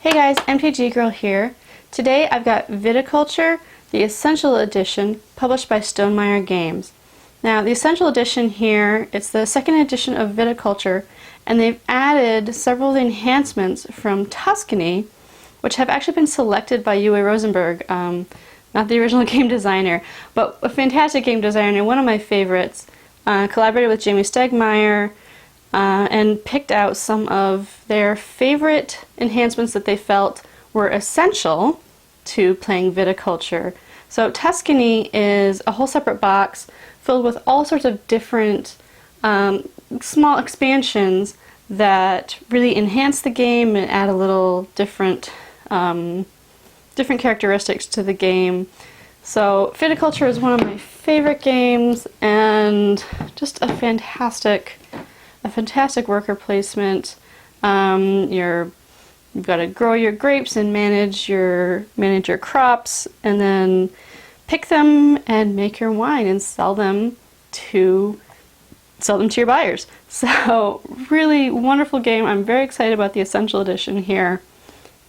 Hey guys, MTGirl here. Today I've got Viticulture, the Essential Edition, published by Stonemeier Games. Now the Essential Edition here, it's the second edition of Viticulture, and they've added several of the enhancements from Tuscany, which have actually been selected by Uwe Rosenberg, not the original game designer, but a fantastic game designer, one of my favorites. Collaborated with Jamie Stonemeier, and picked out some of their favorite enhancements that they felt were essential to playing Viticulture. So Tuscany is a whole separate box filled with all sorts of different small expansions that really enhance the game and add a little different characteristics to the game. So Viticulture is one of my favorite games, and just a fantastic worker placement. You've got to grow your grapes and manage your crops, and then pick them and make your wine and sell them to your buyers. So really wonderful game. I'm very excited about the Essential Edition here,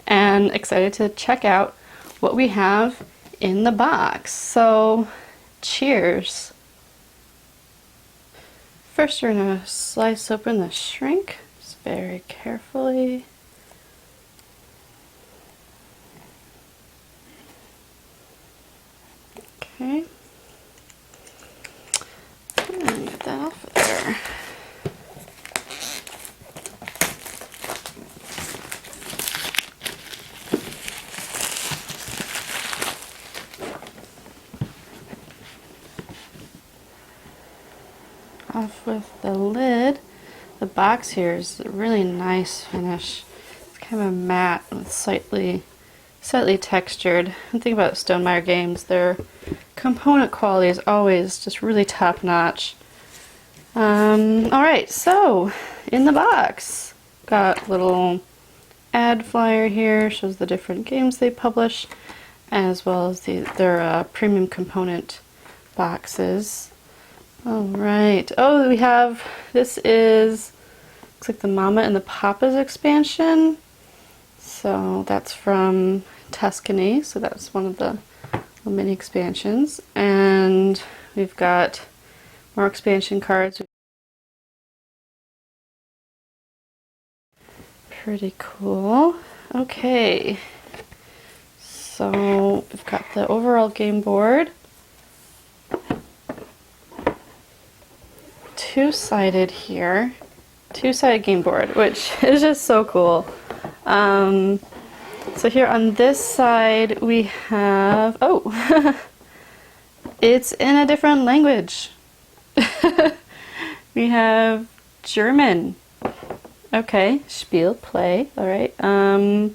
and excited to check out what we have in the box. So cheers. First we're going to slice open the shrink just very carefully. Okay. And get that off of there. Off with the lid. The box here is a really nice finish. It's kind of a matte with slightly textured. And think about Stonemeier Games, their component quality is always just really top notch. Alright, so in the box, got a little ad flyer here, shows the different games they publish, as well as their premium component boxes. Alright, oh, we have, this is, looks like the Mama and the Papa's expansion. So that's from Tuscany, so that's one of the mini expansions. And we've got more expansion cards. Pretty cool. Okay, so we've got the overall game board. Two-sided here. Two-sided game board, which is just so cool. So here on this side we have, oh, it's in a different language. We have German. Okay, Spiel, play, alright. I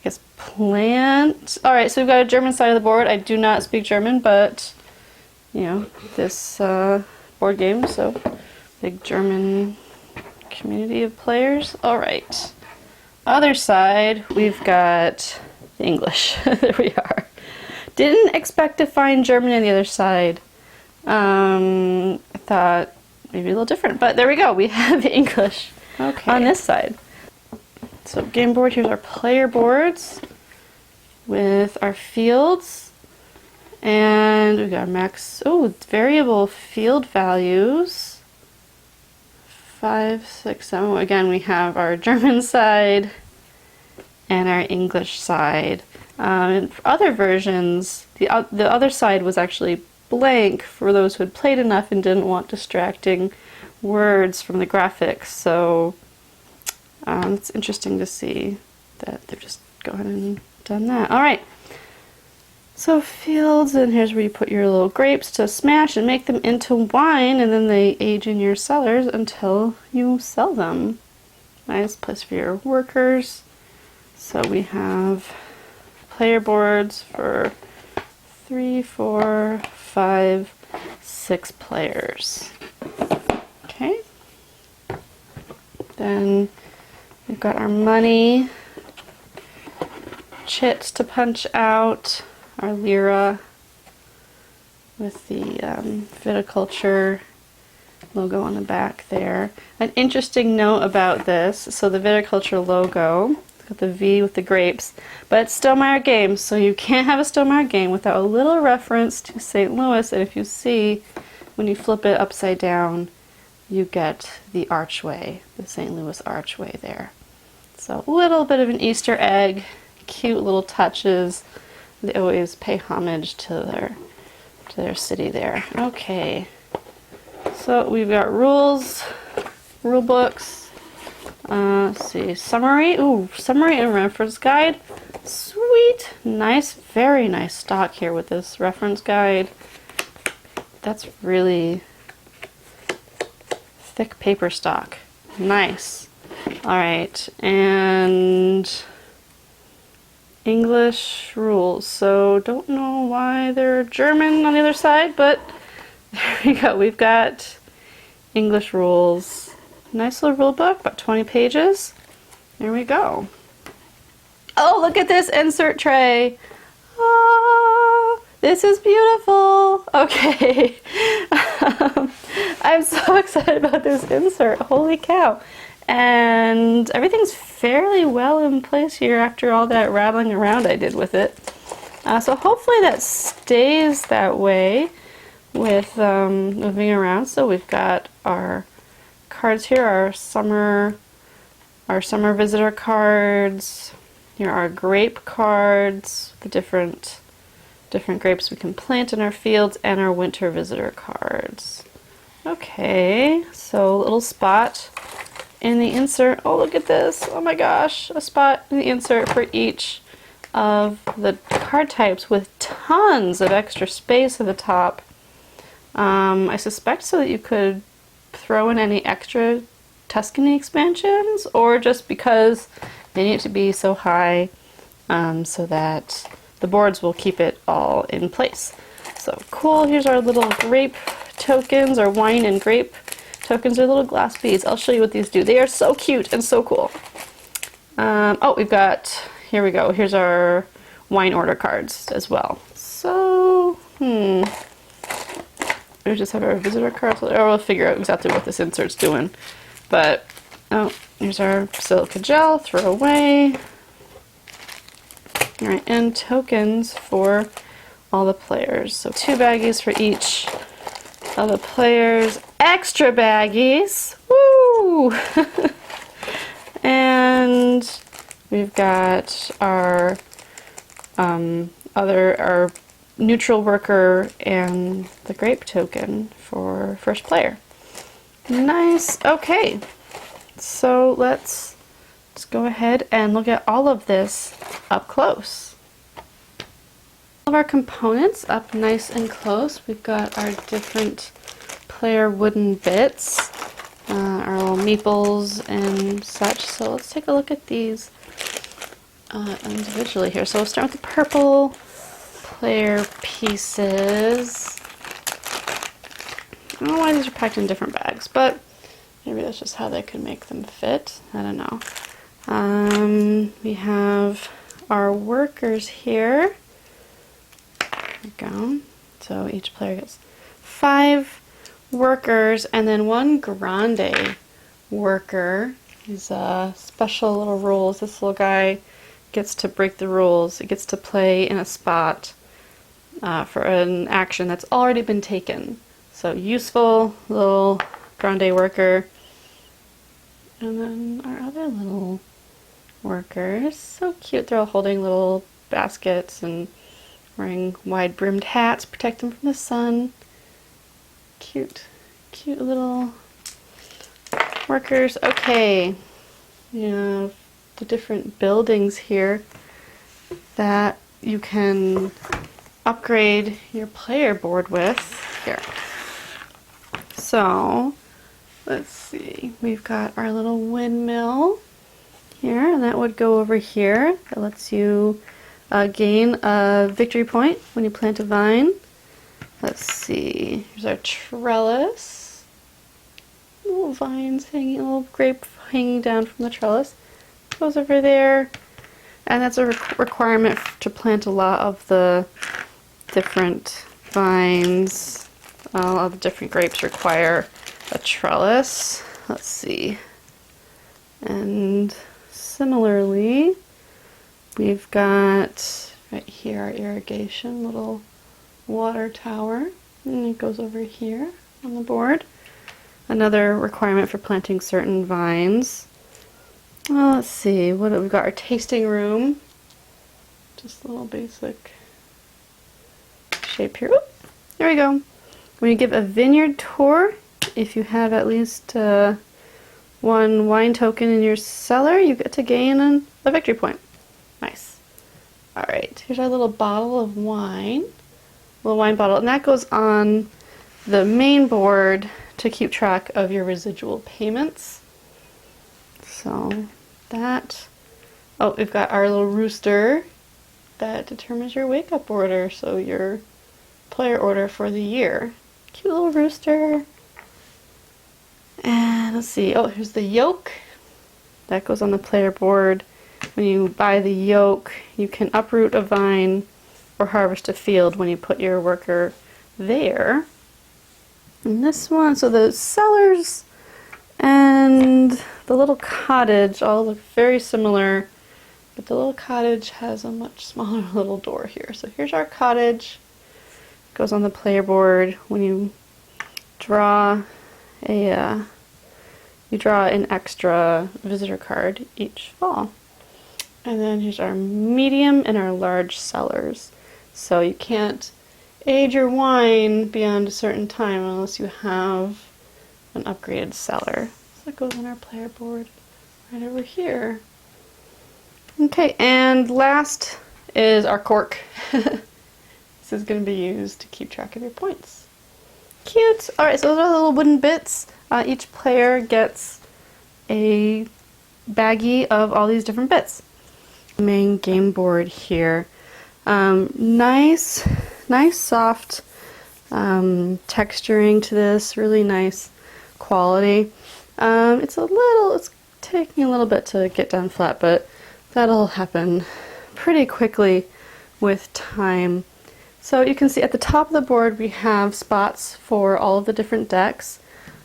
guess plant. Alright, so we've got a German side of the board. I do not speak German, but, you know, this board game, so big German community of players. Alright. Other side, we've got the English. There we are. Didn't expect to find German on the other side. I thought maybe a little different, but there we go. We have English on this side. So game board, here's our player boards with our fields. And we've got our max, variable field values. 5, 6, 7. Again, we have our German side and our English side. In other versions, the other side was actually blank for those who had played enough and didn't want distracting words from the graphics. So it's interesting to see that they've just gone and done that. All right. So fields, and here's where you put your little grapes to smash and make them into wine, and then they age in your cellars until you sell them. Nice place for your workers. So we have player boards for 3, 4, 5, 6 players. Okay. Then we've got our money chits to punch out. Our lira with the Viticulture logo on the back there. An interesting note about this, so the Viticulture logo got the V with the grapes. But it's Stonemeier Games, so you can't have a Stonemeier game without a little reference to St. Louis. And if you see, when you flip it upside down, you get the archway, the St. Louis archway there. So a little bit of an Easter egg, cute little touches. They always pay homage to their city there. Okay, so we've got rules, rule books. Let's see, summary. Ooh, summary and reference guide. Sweet, nice, very nice stock here with this reference guide. That's really thick paper stock. Nice. All right, and English rules. So don't know why they're German on the other side, but there we go. We've got English rules. Nice little rule book, about 20 pages. There we go. Oh, look at this insert tray. Oh, this is beautiful. Okay. I'm so excited about this insert. Holy cow. And everything's fairly well in place here after all that rattling around I did with it. So hopefully that stays that way with moving around. So we've got our cards here, our summer visitor cards. Here are grape cards, the different grapes we can plant in our fields, and our winter visitor cards. Okay, so a little spot in the insert. Oh, look at this. Oh my gosh, a spot in the insert for each of the card types with tons of extra space at the top. I suspect so that you could throw in any extra Tuscany expansions, or just because they need to be so high so that the boards will keep it all in place. So cool. Here's our little grape tokens, or wine and grape tokens, are little glass beads. I'll show you what these do. They are so cute and so cool. Oh, we've got, here we go. Here's our wine order cards as well. So, we just have our visitor cards. Or we'll figure out exactly what this insert's doing. But, oh, here's our silica gel, throw away. All right, and tokens for all the players. So 2 baggies for each of the players. Extra baggies! Woo! And we've got our our neutral worker and the grape token for first player. Nice. Okay, so let's go ahead and look at all of this up close. All of our components up nice and close. We've got our different player wooden bits, our little meeples and such. So let's take a look at these individually here. So we'll start with the purple player pieces. I don't know why these are packed in different bags, but maybe that's just how they could make them fit. I don't know. We have our workers here. There we go. So each player gets 5 workers and then 1 grande worker. These special little rules. This little guy gets to break the rules. It gets to play in a spot for an action that's already been taken. So useful little grande worker. And then our other little workers. So cute. They're all holding little baskets and wearing wide brimmed hats, protect them from the sun. Cute. Cute little workers. Okay. You have the different buildings here that you can upgrade your player board with. Here. So, let's see. We've got our little windmill here, and that would go over here. That lets you gain a victory point when you plant a vine. Let's see. Here's our trellis. Little vines hanging, little grape hanging down from the trellis. Goes over there. And that's a requirement to plant a lot of the different vines. All the different grapes require a trellis. Let's see. And similarly, we've got right here our irrigation little water tower, and it goes over here on the board. Another requirement for planting certain vines. Well, let's see, what we've got our tasting room. Just a little basic shape here. Oop, there we go. When you give a vineyard tour, if you have at least one wine token in your cellar, you get to gain a victory point. Nice. Alright, here's our little bottle of wine. Little wine bottle, and that goes on the main board to keep track of your residual payments. So that, oh, we've got our little rooster that determines your wake up order, so your player order for the year. Cute little rooster. And let's see, oh, here's the yoke. That goes on the player board. When you buy the yoke, you can uproot a vine or harvest a field when you put your worker there. And this one, so the cellars and the little cottage all look very similar, but the little cottage has a much smaller little door here. So here's our cottage. It goes on the player board when you draw an extra visitor card each fall. And then here's our medium and our large cellars. So you can't age your wine beyond a certain time unless you have an upgraded cellar. So that goes on our player board right over here. Okay, and last is our cork. This is going to be used to keep track of your points. Cute! Alright, so those are the little wooden bits. Each player gets a baggie of all these different bits. Main game board here. Nice soft texturing to this, really nice quality. It's taking a little bit to get down flat, but that'll happen pretty quickly with time. So you can see at the top of the board we have spots for all of the different decks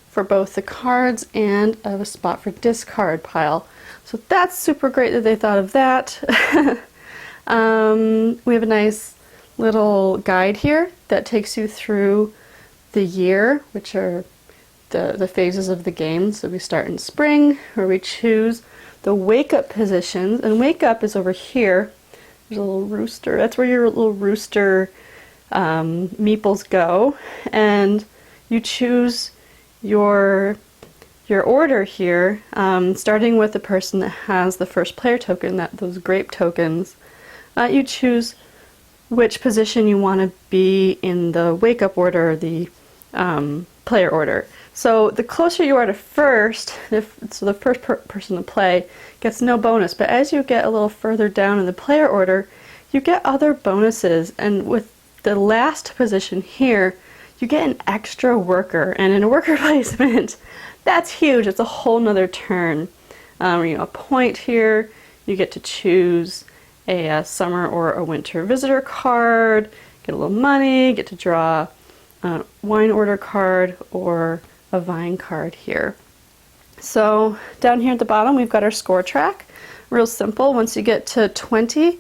for both the cards and a spot for discard pile. So that's super great that they thought of that. We have a nice little guide here that takes you through the year, which are the phases of the game. So we start in spring, where we choose the wake up positions, and wake up is over here. There's a little rooster. That's where your little rooster meeples go, and you choose your order here, starting with the person that has the first player token, those grape tokens. You choose which position you want to be in the wake up order, or the player order. So the closer you are to first, so the first person to play gets no bonus, but as you get a little further down in the player order, you get other bonuses, and with the last position here, you get an extra worker, and in a worker placement, that's huge. It's a whole nother turn. A point here, you get to choose a summer or a winter visitor card, get a little money, get to draw a wine order card or a vine card here. So down here at the bottom we've got our score track. Real simple. Once you get to 20,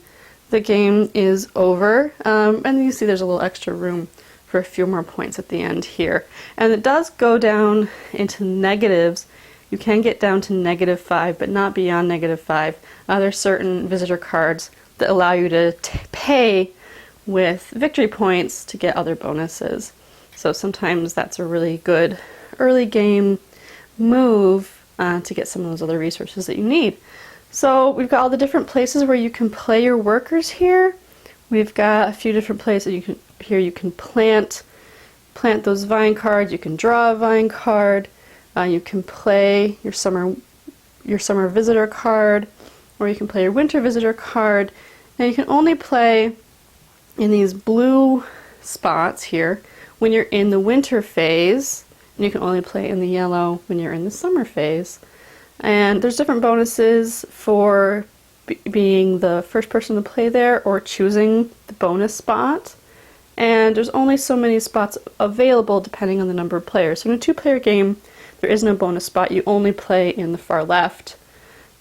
the game is over, and you see there's a little extra room for a few more points at the end here. And it does go down into negatives. You can get down to -5, but not beyond -5. There's certain visitor cards that allow you to pay with victory points to get other bonuses. So sometimes that's a really good early game move to get some of those other resources that you need. So we've got all the different places where you can play your workers here. We've got a few different places you can plant those vine cards, you can draw a vine card, you can play your summer visitor card, or you can play your winter visitor card. Now you can only play in these blue spots here when you're in the winter phase, and you can only play in the yellow when you're in the summer phase. And there's different bonuses for being the first person to play there or choosing the bonus spot. And there's only so many spots available depending on the number of players. So in a 2-player game, there is no bonus spot. You only play in the far left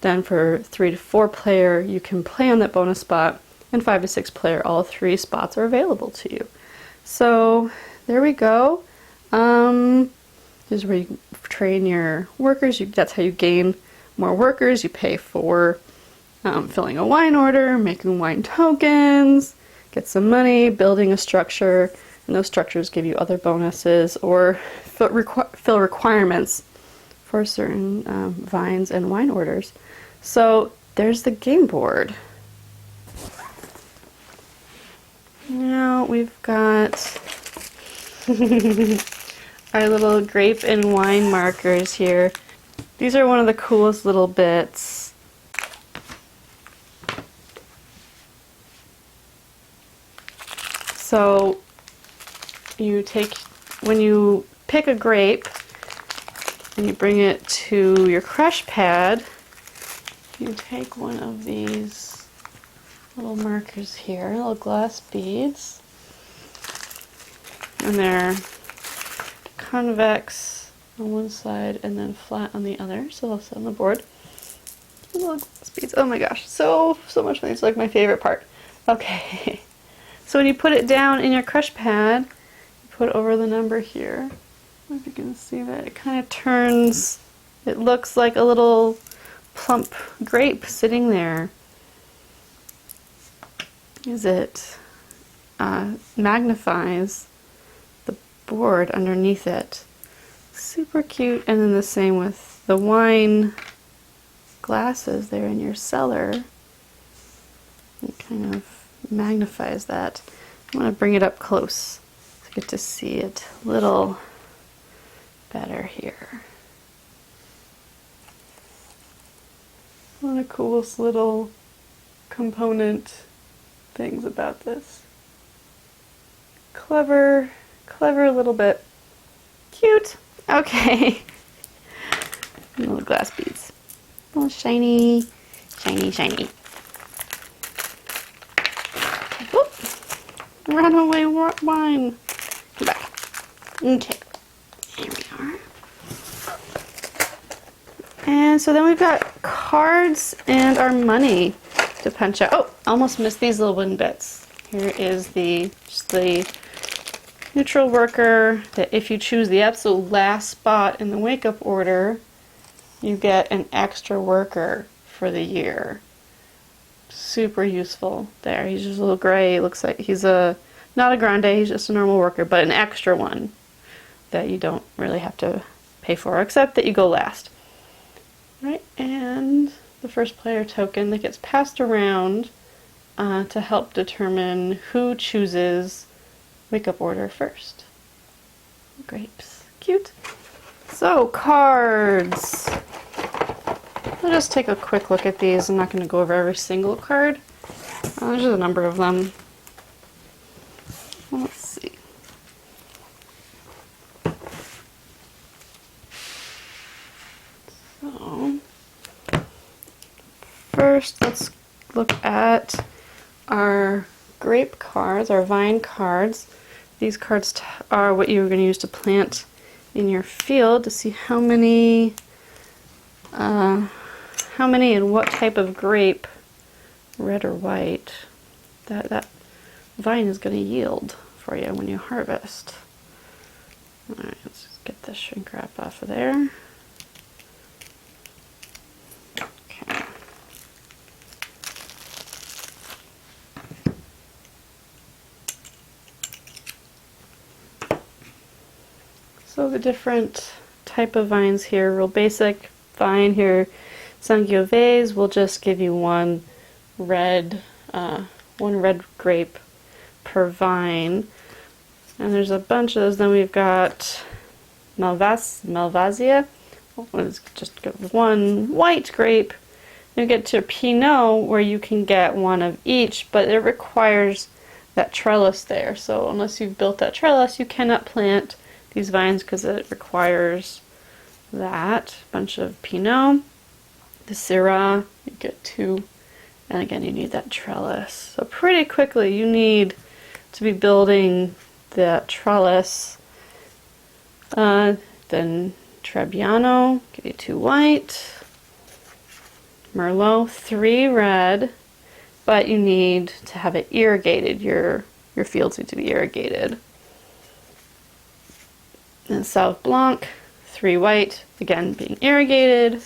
Then for 3 to 4 player, you can play on that bonus spot, and 5 to 6 player, all 3 spots are available to you. So there we go. This is where you train your workers. That's how you gain more workers. You pay for filling a wine order, making wine tokens, get some money, building a structure, and those structures give you other bonuses or fill requirements for certain vines and wine orders. So there's the game board. Now we've got our little grape and wine markers here. These are one of the coolest little bits. So when you pick a grape and you bring it to your crush pad, you take one of these little markers here, little glass beads, and they're convex on one side and then flat on the other, so they'll sit on the board. Little glass beads. Oh my gosh, so much fun. It's like my favorite part. Okay, so when you put it down in your crush pad, you put over the number here. I don't know if you can see that. It kind of turns, it looks like a little plump grape sitting there. It magnifies the board underneath it. Super cute. And then the same with the wine glasses there in your cellar. It kind of magnifies that. I want to bring it up close to get to see it a little better here. One of the coolest little component things about this. Clever little bit. Cute. Okay. Little glass beads. Little shiny. Whoop. Runaway wine. Come back. Okay. Here we are. And so then we've got cards and our money to punch out. Oh, almost missed these little wooden bits. Here is just the neutral worker that if you choose the absolute last spot in the wake up order, you get an extra worker for the year. Super useful there. He's just a little gray. Looks like he's not a grande, he's just a normal worker, but an extra one that you don't really have to pay for, except that you go last. Right, and the first player token that gets passed around to help determine who chooses wake up order first. Grapes. Cute. So, cards. I'll just take a quick look at these. I'm not going to go over every single card. There's just a number of them. Let's see. So, first let's look at our grape cards, our vine cards. These cards are what you're going to use to plant in your field to see how many and what type of grape, red or white, that vine is going to yield for you when you harvest. Alright, let's just get this shrink wrap off of there. Okay. So the different type of vines here, real basic vine here, Sangiovese will just give you one red grape per vine. And there's a bunch of those. Then we've got Malvasia. Let's just get one white grape. Then we get to Pinot, where you can get one of each, but it requires that trellis there. So unless you've built that trellis, you cannot plant these vines because it requires that. Bunch of Pinot. The Syrah, you get 2. And again, you need that trellis. So pretty quickly, you need to be building that trellis. Then Trebbiano, give you 2 white. Merlot, 3 red, but you need to have it irrigated. Your fields need to be irrigated. And Sauv Blanc, 3 white, again being irrigated.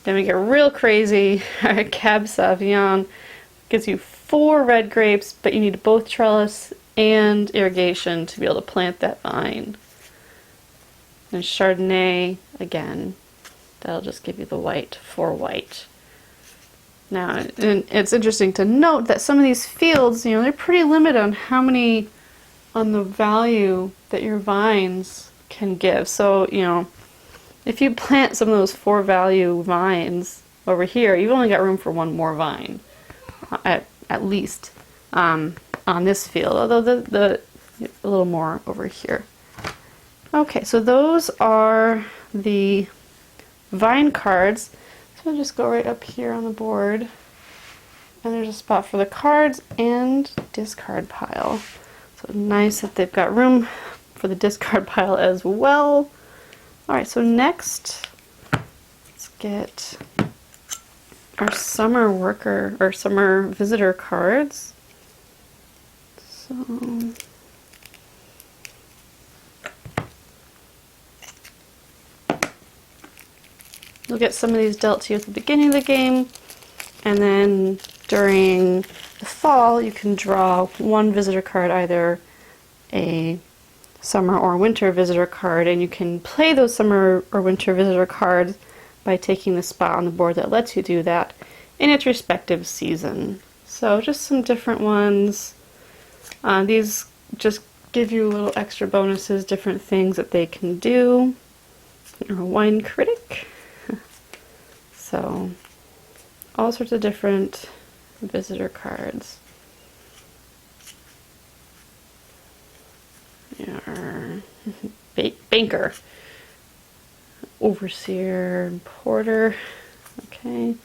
Then we get real crazy. Our Cab Sauvignon gives you 4 red grapes, but you need both trellis and irrigation to be able to plant that vine. And Chardonnay, again, that'll just give you the white, 4 white. Now, and it's interesting to note that some of these fields, you know, they're pretty limited on how many, on the value that your vines can give. So, you know, if you plant some of those 4 value vines over here, you've only got room for 1 more vine, at least, on this field, although a little more over here. Okay, so those are the vine cards. So I'll just go right up here on the board, and there's a spot for the cards and discard pile. So nice that they've got room for the discard pile as well. Alright, so next, let's get our summer worker, or summer visitor cards. So, you'll get some of these dealt to you at the beginning of the game, and then during the fall you can draw 1 visitor card, either a summer or winter visitor card, and you can play those summer or winter visitor cards by taking the spot on the board that lets you do that in its respective season. So just some different ones. These just give you little extra bonuses, different things that they can do. You're a wine critic. So all sorts of different visitor cards. Your banker, overseer, porter. Okay.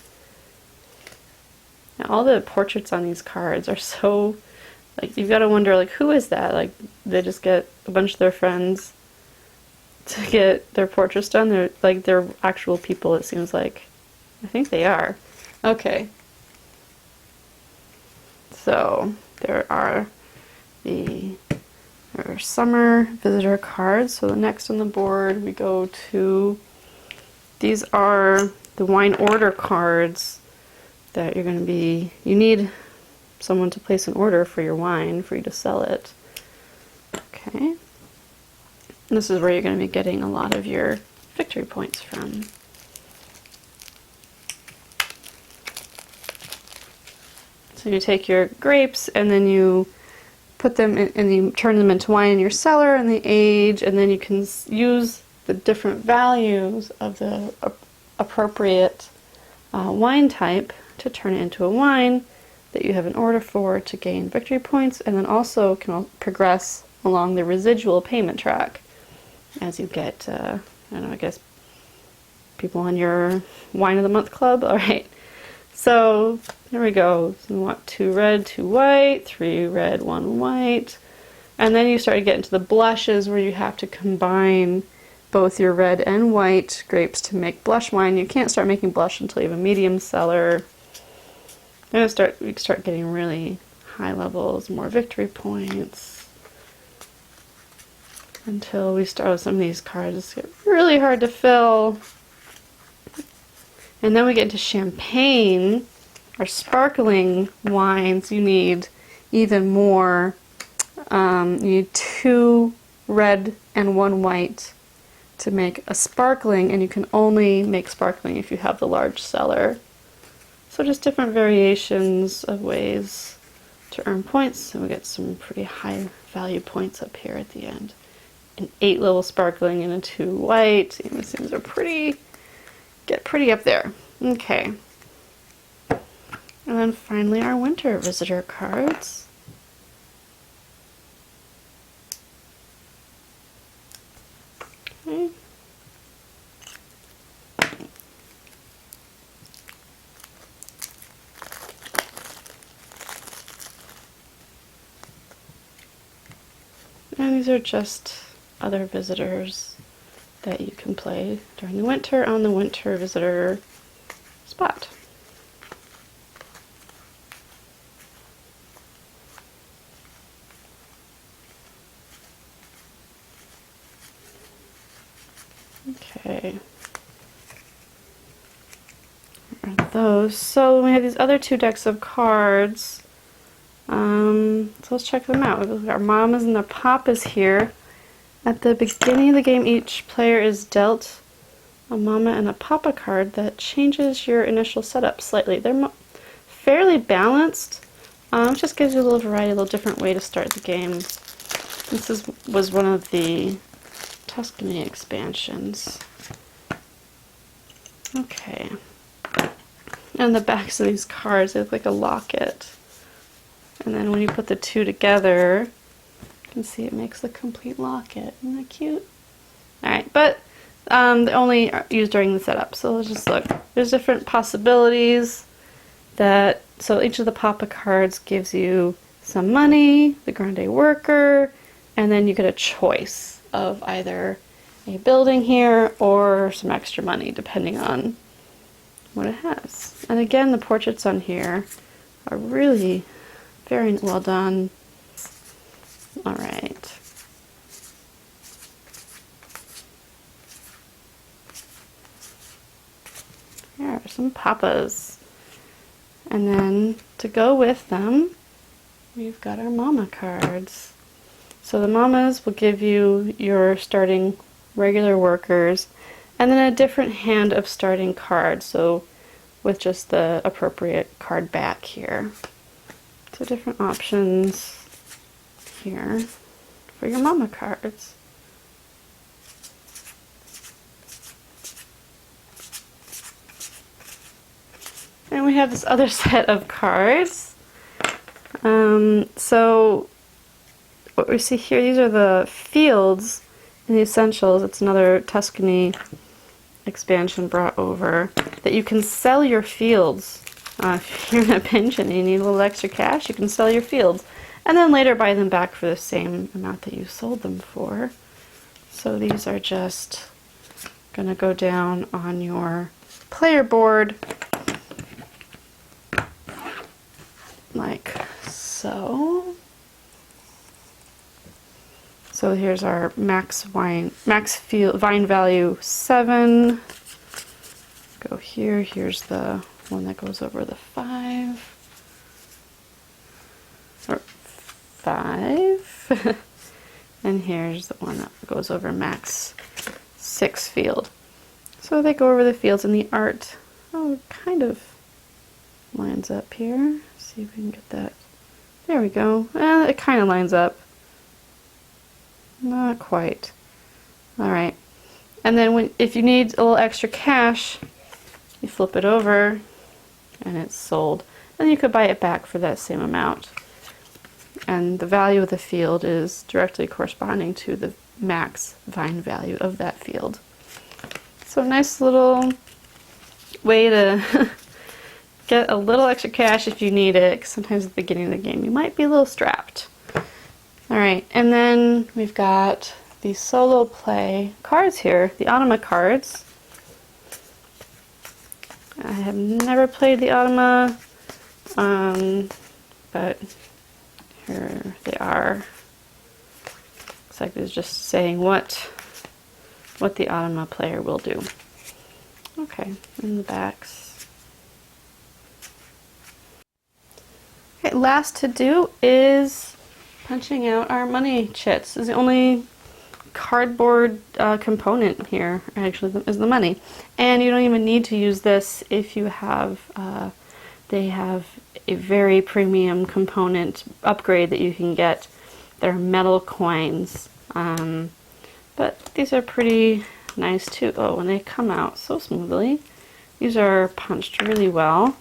Now all the portraits on these cards are so, like, you've got to wonder, like, who is that? Like, they just get a bunch of their friends to get their portraits done. They're actual people, it seems like. I think they are. Okay. So there are our summer visitor cards. So the next on the board we go to, these are the wine order cards that you're going to be, you need someone to place an order for your wine for you to sell it. Okay. And this is where you're going to be getting a lot of your victory points from. So you take your grapes and then you put them in, and you turn them into wine in your cellar, and they age, and then you can use the different values of the appropriate wine type to turn it into a wine that you have an order for to gain victory points, and then also can progress along the residual payment track as you get, I don't know, I guess people on your wine of the month club. All right. So there we go. So we want 2 red, 2 white, 3 red, 1 white. And then you start to get into the blushes where you have to combine both your red and white grapes to make blush wine. You can't start making blush until you have a medium cellar. Then we start getting really high levels, more victory points. Until we start with some of these cards get really hard to fill. And then we get into champagne, or sparkling wines. You need even more. You need 2 red and 1 white to make a sparkling, and you can only make sparkling if you have the large cellar. So just different variations of ways to earn points, and we get some pretty high value points up here at the end. An 8 level sparkling and a 2 white. And these things are get pretty up there. Okay. And then finally our winter visitor cards. Okay. And these are just other visitors that you can play during the winter on the winter visitors spot. Okay. There are those. So we have these other two decks of cards. So let's check them out. We've got our mamas and the papas here. At the beginning of the game, each player is dealt a mama and a papa card that changes your initial setup slightly. They're fairly balanced. Just gives you a little variety, a little different way to start the game. This was one of the Tuscany expansions. Okay. And the backs of these cards, they look like a locket. And then when you put the two together, you can see it makes a complete locket. Isn't that cute? Alright, but they only are used during the setup. So let's just look. There's different possibilities so each of the Papa cards gives you some money, the Grande Worker, and then you get a choice of either a building here or some extra money, depending on what it has. And again, the portraits on here are really very well done. All right. Here are some papas. And then to go with them, we've got our mama cards. So the mamas will give you your starting regular workers and then a different hand of starting cards. So with just the appropriate card back here. So different options here for your mama cards. And we have this other set of cards. So what we see here, these are the fields and the essentials. It's another Tuscany expansion brought over that you can sell your fields. If you're in a pinch and you need a little extra cash, you can sell your fields and then later buy them back for the same amount that you sold them for. So these are just going to go down on your player board like so. So here's our max vine value 7. Go here. Here's the one that goes over the 5. Or 5. And here's the one that goes over max 6 field. So they go over the fields, and the art kind of lines up here. See if we can get that. There we go. It kind of lines up. Not quite. Alright. And then if you need a little extra cash, you flip it over and it's sold. And you could buy it back for that same amount. And the value of the field is directly corresponding to the max vine value of that field. So nice little way to get a little extra cash if you need it, 'cause sometimes at the beginning of the game you might be a little strapped. Alright, and then we've got the solo play cards here, the Automa cards. I have never played the Automa, but here they are. Looks like it's just saying what the Automa player will do. Okay, in the backs. Okay, last to do is punching out our money chits. This is the only cardboard component here, actually, is the money. And you don't even need to use this if you have, they have a very premium component upgrade that you can get. They're metal coins. But these are pretty nice too. Oh, when they come out so smoothly. These are punched really well.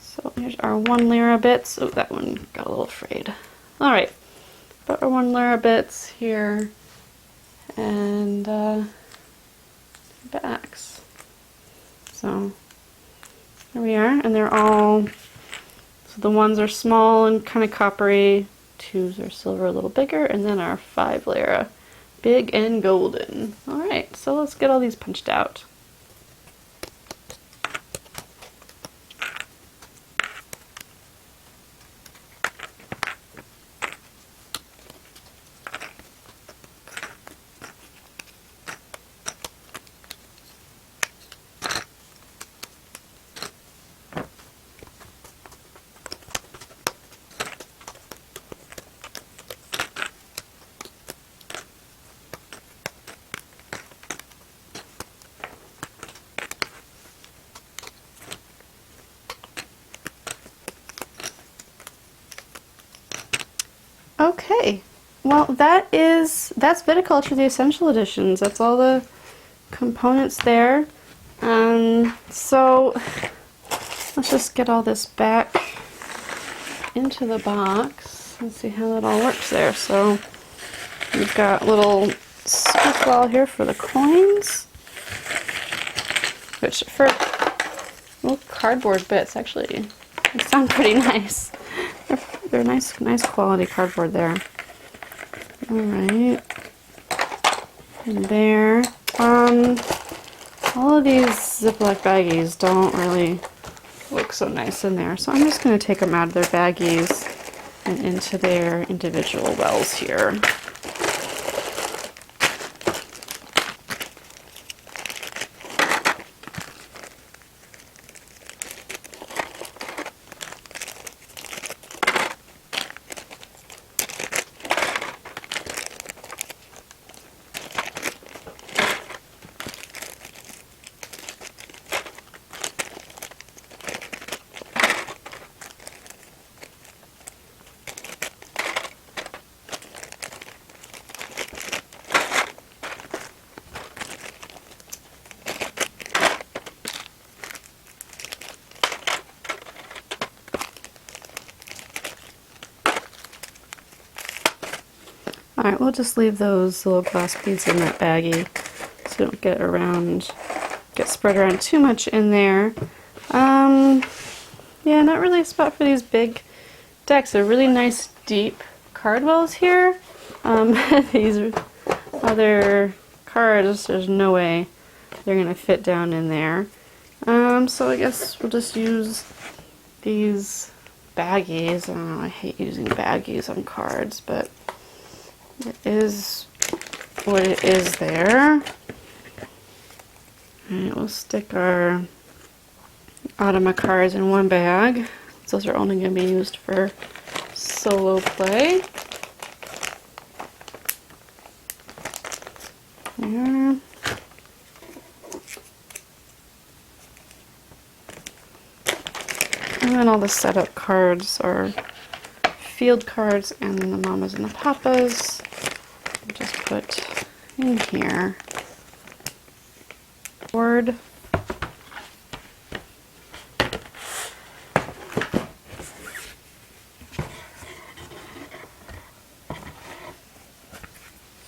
So here's our 1 lira bits. Oh, that one got a little frayed. Alright, put our 1 lira bits here and backs. So there we are, and they're all, so the ones are small and kind of coppery, 2s are silver, a little bigger, and then our 5 lira, big and golden. Alright, so let's get all these punched out. well, that's Viticulture, the Essential Editions. That's all the components there. So let's just get all this back into the box and see how that all works there. So we've got a little scoop ball here for the coins, which for little cardboard bits actually they sound pretty nice. They're nice quality cardboard there. All right, and there. All of these Ziploc baggies don't really look so nice in there, so I'm just going to take them out of their baggies and into their individual wells here. Alright, we'll just leave those little glass beads in that baggie so they don't get spread around too much in there. Yeah, not really a spot for these big decks. They're really nice deep card wells here. These other cards, there's no way they're going to fit down in there. So I guess we'll just use these baggies. I don't know, I hate using baggies on cards, but it is what it is there. Alright, we'll stick our Automa cards in one bag. Those are only going to be used for solo play. There. And then all the setup cards are field cards and the mamas and the papas. Just put in here. Board.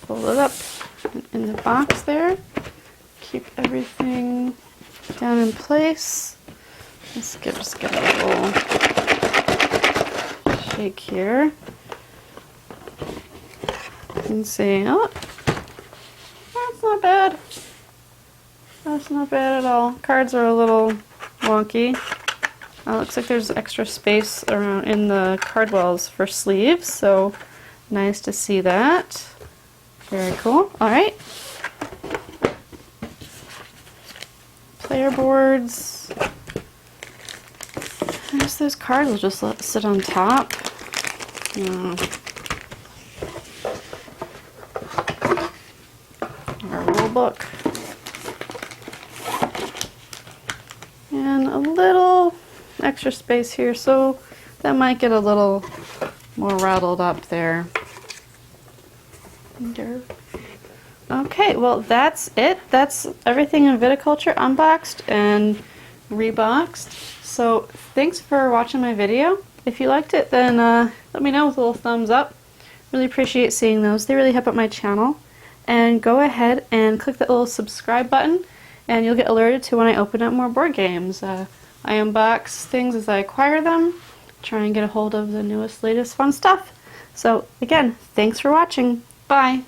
Fold it up in the box there. Keep everything down in place. Let's just get a little shake here. And see, oh, that's not bad. That's not bad at all. Cards are a little wonky. Looks like there's extra space around in the card wells for sleeves, so nice to see that. Very cool. All right. Player boards. I guess those cards will just sit on top. Our rule book. And a little extra space here, so that might get a little more rattled up there. Okay, well that's it. That's everything in Viticulture unboxed and reboxed. So thanks for watching my video. If you liked it, then let me know with a little thumbs up. Really appreciate seeing those. They really help out my channel. And go ahead and click that little subscribe button and you'll get alerted to when I open up more board games. I unbox things as I acquire them, try and get a hold of the newest, latest fun stuff. So again, thanks for watching. Bye!